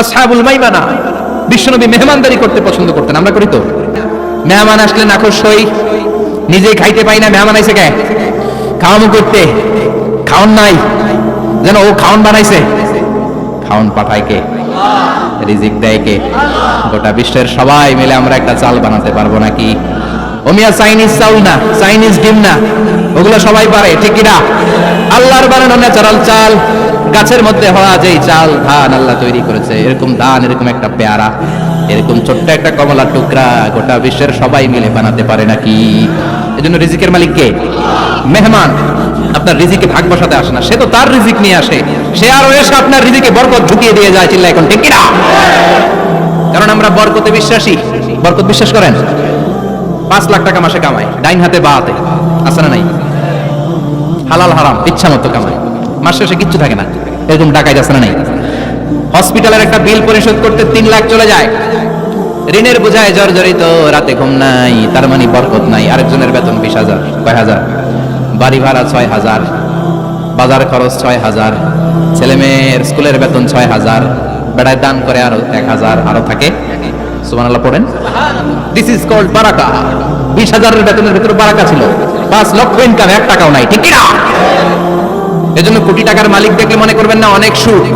আসহাবুল মাইমানা, বিশ্বনবী মেহমানদারি করতে পছন্দ করতেন, আমরা করি তো? মেহমান আসলে নাখোশ হই, নিজে খাইতে পাই না, মেহমান আইছে কে খাওয়ানো করতে, খাওন নাই যেন ও খাওন বানাইছে, খাওন পাঠায় কে, রিজিক দেয় কে? গোটা বিশ্বের সবাই মিলে আমরা একটা চাল বানাতে পারবো নাকি? ওমিয়া চাইনিজ চাউল না, চাইনিজ ডিম না, ওগুলো সবাই পারে, ঠিক কিনা? আল্লাহর বানানো ন্যাচারাল চাল, গাছের মধ্যে হওয়া যেই চাল, ধান আল্লাহ তৈরি করেছে, এরকম ধান, এরকম একটা পেয়ারা, এরকম ছোট্ট একটা কমলার টুকরা গোটা বিশ্বের সবাই মিলে বানাতে পারে নাকি? এজন্য রিজিকের মালিক কে? মেহমান আপনার রিজিকে ভাগ বসাতে আসে না, সে তো তার রিজিক নিয়ে আসে, সে আরো এসে আপনার রিজিকে বরকত ঢুকিয়ে দিয়ে যায়। চিল্লা এখন ঠিক কিনা? কারণ আমরা বরকতে বিশ্বাসী। বরকত বিশ্বাস করেন? 5 লাখ টাকা মাসে কামায়, ডাইন হাতে বা হাতে, আছে না নাই? হালাল হারাম ইচ্ছা মতো কামায়, মাস শেষে কিচ্ছু থাকে না, এরকম ডাকাইত আছে না নাই? হসপিটালের একটা বিল পরিশোধ করতে 3 লাখ চলে যায়, ঋণের বোঝায় জর্জরিত, রাতে ঘুম নাই, তার মানে বরকত নাই। আরেকজনের বেতন 20,000, কয় হাজার, বাড়ি ভাড়া 6,000, বাজার খরচ 6,000, ছেলে মেয়ের স্কুলের বেতন 6,000, বেড়ায় দান করে আরো 1,000, আরো থাকে। সুবহানাল্লাহ পড়েন। দিস ইজ কল্ড বারাকা। 20,000-এর বেতনের ভিতরে বারাকা ছিল, 5 লক্ষ ইনকাম, 1 টাকাও নাই, ঠিক কিনা? এজন্য কোটি টাকার মালিক দেখলে মনে করবেন না অনেক সুখ,